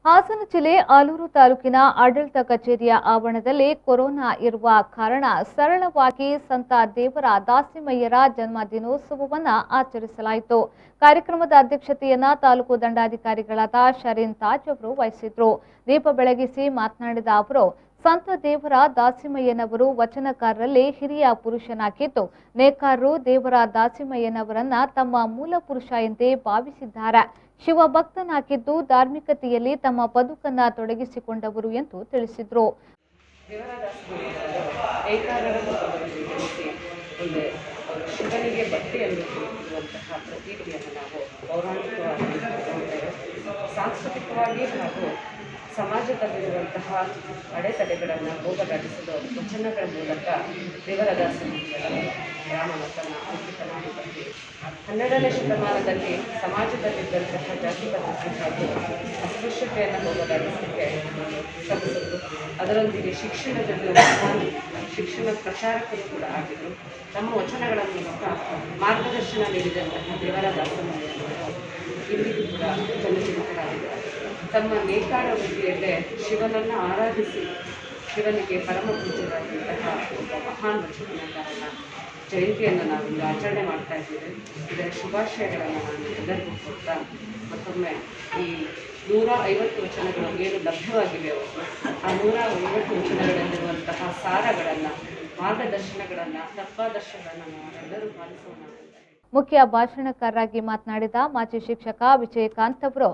ಹಾಸನ ಜಿಲ್ಲೆ ಆಲೂರು ತಾಲೂಕಿನ ಆಡಳಿತ ಕಚೇರಿಯ ಆವರಣದಲ್ಲಿ ಕೊರೋನಾ ಇರುವ ಕಾರಣ ಸರಳವಾಗಿ ಸಂತ ದೇವರ ದಾಸಿಮಯ್ಯರ ಜನ್ಮ ದಿನೋತ್ಸವವನ್ನು ಆಚರಿಸಲಾಯಿತು. ಕಾರ್ಯಕ್ರಮದ ಅಧ್ಯಕ್ಷತೆಯನ್ನ ತಾಲೂಕು ದಂಡಾಧಿಕಾರಿಗಳಾದ ಶರೀನ್ ತಾಜ್ ಅವರು ವಹಿಸಿದ್ರು. ದೀಪ ಬೆಳಗಿಸಿ ಮಾತನಾಡಿದ ಅವರು, ಸಂತ ದೇವರ ದಾಸಿಮಯ್ಯನವರು ವಚನಕಾರರಲ್ಲಿ ಹಿರಿಯ ಪುರುಷನಾಗಿದ್ದು, ನೇಕಾರರು ದೇವರ ದಾಸಿಮಯ್ಯನವರನ್ನ ತಮ್ಮ ಮೂಲ ಪುರುಷ ಎಂದೇ ಭಾವಿಸಿದ್ದಾರೆ. ಶಿವಭಕ್ತನಾಗಿದ್ದು ಧಾರ್ಮಿಕತೆಯಲ್ಲಿ ತಮ್ಮ ಬದುಕನ್ನ ತೊಡಗಿಸಿಕೊಂಡವರು ಎಂದು ತಿಳಿಸಿದರು. ಶಿವನಿಗೆ ಭಕ್ತಿಯನ್ನು ತಿಳಿಸುವಂತಹ ಪ್ರತೀತಿಯನ್ನು ನಾವು ಪೌರಾಣಿಕವಾಗಿ ನೋಡ್ತೇವೆ. ಸಾಂಸ್ಕೃತಿಕವಾಗಿ ಹಾಗೂ ಸಮಾಜದಲ್ಲಿರುವಂತಹ ಅಡೆತಡೆಗಳನ್ನು ಹೋಗಲಾಡಿಸಲು ವಚನಗಳ ಮೂಲಕ ದೇವರ ದಾಸಮಯ್ಯರು ರಾಮನತನ ಅಂಕಿತನಾಗಿದ್ದಲ್ಲಿ 12ನೇ ಶತಮಾನದಲ್ಲಿ ಸಮಾಜದಲ್ಲಿದ್ದಂತಹ ಜಾತಿ ಪದ್ಧತಿ ಹಾಗೂ ಅಸ್ಪೃಶ್ಯತೆಯನ್ನು ಹೋಗಲಾಡಿಸಲಿಕ್ಕೆ ಶ್ರಮಿಸಿದರು. ಅದರೊಂದಿಗೆ ಶಿಕ್ಷಣದಲ್ಲಿ ಶಿಕ್ಷಣ ಪ್ರಚಾರಕರು ಕೂಡ ಆಗಿದ್ದರು. ತಮ್ಮ ವಚನಗಳ ಮೂಲಕ ಮಾರ್ಗದರ್ಶನ ನೀಡಿದಂತಹ ದೇವರ ದಾಸಮಯ್ಯರು ಇಂದಿಗೂ ಕೂಡ ಜನಜೀವಿತರಾಗಿದ್ದಾರೆ. ತಮ್ಮ ನೇಕಾರ ವೃತ್ತಿಯಲ್ಲೇ ಶಿವನನ್ನು ಆರಾಧಿಸಿ ಶಿವನಿಗೆ ಪರಮ ಪೂಜ್ಯರಾದಂತಹ ಒಬ್ಬ ಮಹಾನ್ ವಚನಕಾರನ ಜಯಂತಿಯನ್ನು ನಾವಿಂದು ಆಚರಣೆ ಮಾಡ್ತಾ ಇದ್ದೇವೆ. ಇದರ ಶುಭಾಶಯಗಳನ್ನು ನಾನು ಎಲ್ಲರಿಗೂ ಕೊಡ್ತಾ ಮತ್ತೊಮ್ಮೆ ಈ 150 ವಚನಗಳು ಏನು ಲಭ್ಯವಾಗಿವೆಯೋ ಆ 150 ವಚನಗಳಲ್ಲಿರುವಂತಹ ಸಾರಗಳನ್ನು, ಮಾರ್ಗದರ್ಶನಗಳನ್ನು, ತತ್ವಾದರ್ಶಗಳನ್ನು ನಾವೆಲ್ಲರೂ ಪಾಲಿಸೋಣ. ಮುಖ್ಯ ಭಾಷಣಕಾರರಾಗಿ ಮಾತನಾಡಿದ ಮಾಜಿ ಶಿಕ್ಷಕ ವಿಜಯಕಾಂತ್ ಅವರು,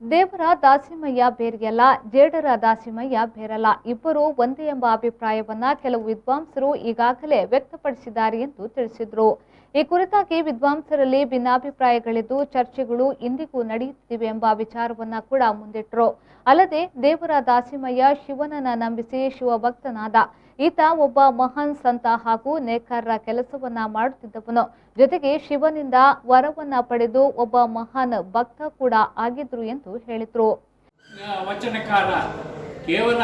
ದೇವರ ದಾಸಿಮಯ್ಯ ಬೇರೆಯಲ್ಲ, ಜೇಡರ ದಾಸಿಮಯ್ಯ ಬೇರಲ್ಲ, ಇಬ್ಬರು ಒಂದೇ ಎಂಬ ಅಭಿಪ್ರಾಯವನ್ನ ಕೆಲವು ವಿದ್ವಾಂಸರು ಈಗಾಗಲೇ ವ್ಯಕ್ತಪಡಿಸಿದ್ದಾರೆ ಎಂದು ತಿಳಿಸಿದರು. ಈ ಕುರಿತಾಗಿ ವಿದ್ವಾಂಸರಲ್ಲಿ ಭಿನ್ನಾಭಿಪ್ರಾಯಗಳಿದ್ದು ಚರ್ಚೆಗಳು ಇಂದಿಗೂ ನಡೆಯುತ್ತಿವೆ ಎಂಬ ವಿಚಾರವನ್ನ ಕೂಡ ಮುಂದಿಟ್ಟರು. ಅಲ್ಲದೆ ದೇವರ ದಾಸಿಮಯ್ಯ ಶಿವನನ್ನ ನಂಬಿಸಿ ಶಿವಭಕ್ತನಾದ. ಈತ ಒಬ್ಬ ಮಹಾನ್ ಸಂತ ಹಾಗೂ ನೇಕಾರರ ಕೆಲಸವನ್ನ ಮಾಡುತ್ತಿದ್ದವನು. ಜೊತೆಗೆ ಶಿವನಿಂದ ವರವನ್ನ ಪಡೆದು ಒಬ್ಬ ಮಹಾನ್ ಭಕ್ತ ಕೂಡ ಆಗಿದ್ರು ಎಂದು ಹೇಳಿದರು. ವಚನಕಾರ ಕೇವಲ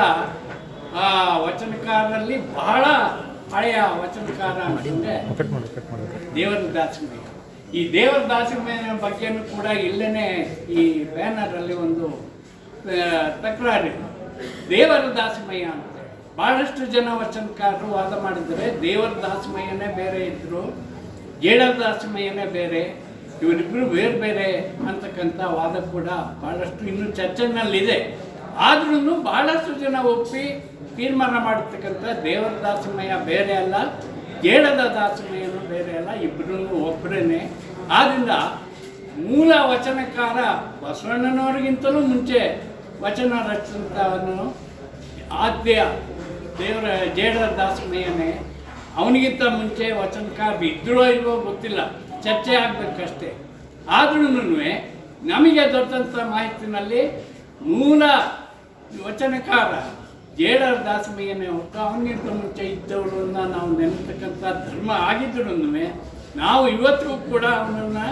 ವಚನಕಾರರಲ್ಲಿ ಬಹಳ ಹಳೆಯ ವಚನಕಾರ ಅಂದರೆ ದೇವರ ದಾಸಿಮಯ್ಯ. ಈ ದೇವರ ದಾಸಿಮಯ್ಯನ ಬಗ್ಗೆನೂ ಕೂಡ ಇಲ್ಲೇ ಈ ಬ್ಯಾನರಲ್ಲಿ ಒಂದು ತಕರಾರಿದೆ. ದೇವರ ದಾಸಿಮಯ್ಯ ಅಂತ ಬಹಳಷ್ಟು ಜನ ವಚನಕಾರರು ವಾದ ಮಾಡಿದರೆ ದೇವರ ದಾಸಿಮಯ್ಯನೇ ಬೇರೆ ಇದ್ದರು, ಜೇಡರ ದಾಸಿಮಯ್ಯನೇ ಬೇರೆ, ಇವರಿಬ್ಬರು ಬೇರೆ ಬೇರೆ ಅಂತಕ್ಕಂಥ ವಾದ ಕೂಡ ಬಹಳಷ್ಟು ಇನ್ನೂ ಚರ್ಚೆನಲ್ಲಿದೆ. ಆದ್ರೂ ಬಹಳಷ್ಟು ಜನ ಒಪ್ಪಿ ತೀರ್ಮಾನ ಮಾಡಿರ್ತಕ್ಕಂಥ ದೇವರ ದಾಸಿಮಯ್ಯ ಬೇರೆ ಅಲ್ಲ, ಜೇಡದ ದಾಸಿಮಯ್ಯನೂ ಬೇರೆ ಅಲ್ಲ, ಇಬ್ಬರೂ ಒಬ್ಬರೇ. ಆದ್ದರಿಂದ ಮೂಲ ವಚನಕಾರ ಬಸವಣ್ಣನವರಿಗಿಂತಲೂ ಮುಂಚೆ ವಚನ ರಚಿಸಿದವನು ಆದ್ಯ ದೇವರ ಜೇಡರ ದಾಸಿಮಯ್ಯನೇ. ಅವನಿಗಿಂತ ಮುಂಚೆ ವಚನಕಾರ ಇದ್ದರೋ ಇಲ್ವೋ ಗೊತ್ತಿಲ್ಲ, ಚರ್ಚೆ ಆಗಬೇಕಷ್ಟೇ. ಆದ್ರೂ ನಮಗೆ ದೊರೆತಂಥ ಮಾಹಿತಿನಲ್ಲಿ ಮೂಲ ವಚನಕಾರ ಜೇಡರ ದಾಸಿಮಯ್ಯನೇ ಹೊರತು ಅವನಿಗಿಂತ ಮುಂಚೆ ಇದ್ದವರನ್ನ ನಾವು ನೆನಪತಕ್ಕಂಥ ಧರ್ಮ ಆಗಿದ್ರೂ ನಾವು ಇವತ್ತಿಗೂ ಕೂಡ ಅವನನ್ನು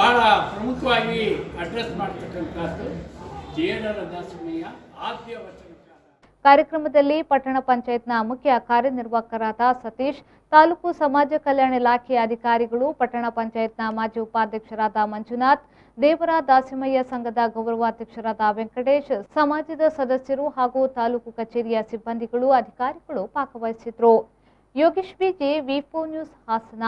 ಭಾಳ ಪ್ರಮುಖವಾಗಿ ಅಡ್ರೆಸ್ ಮಾಡ್ತಕ್ಕಂಥದ್ದು ಜೇಡರ ದಾಸಿಮಯ್ಯ ಆದ್ಯ ವಚನಕಾರ. ಕಾರ್ಯಕ್ರಮದಲ್ಲಿ ಪಟ್ಟಣ ಪಂಚಾಯತ್ನ ಮುಖ್ಯ ಕಾರ್ಯನಿರ್ವಾಹಕರಾದ ಸತೀಶ್, ತಾಲೂಕು ಸಮಾಜ ಕಲ್ಯಾಣ ಇಲಾಖೆಯ ಅಧಿಕಾರಿಗಳು, ಪಟ್ಟಣ ಪಂಚಾಯತ್ನ ಮಾಜಿ ಉಪಾಧ್ಯಕ್ಷರಾದ ಮಂಜುನಾಥ್, ದೇವರ ದಾಸಿಮಯ್ಯ ಸಂಘದ ಗೌರವಾಧ್ಯಕ್ಷರಾದ ವೆಂಕಟೇಶ್, ಸಮಾಜದ ಸದಸ್ಯರು ಹಾಗೂ ತಾಲೂಕು ಕಚೇರಿಯ ಸಿಬ್ಬಂದಿಗಳು, ಅಧಿಕಾರಿಗಳು ಭಾಗವಹಿಸಿದ್ರು. ಯೋಗೇಶ್ ಬಿಜೆ, ವಿ4 ನ್ಯೂಸ್, ಹಾಸನ.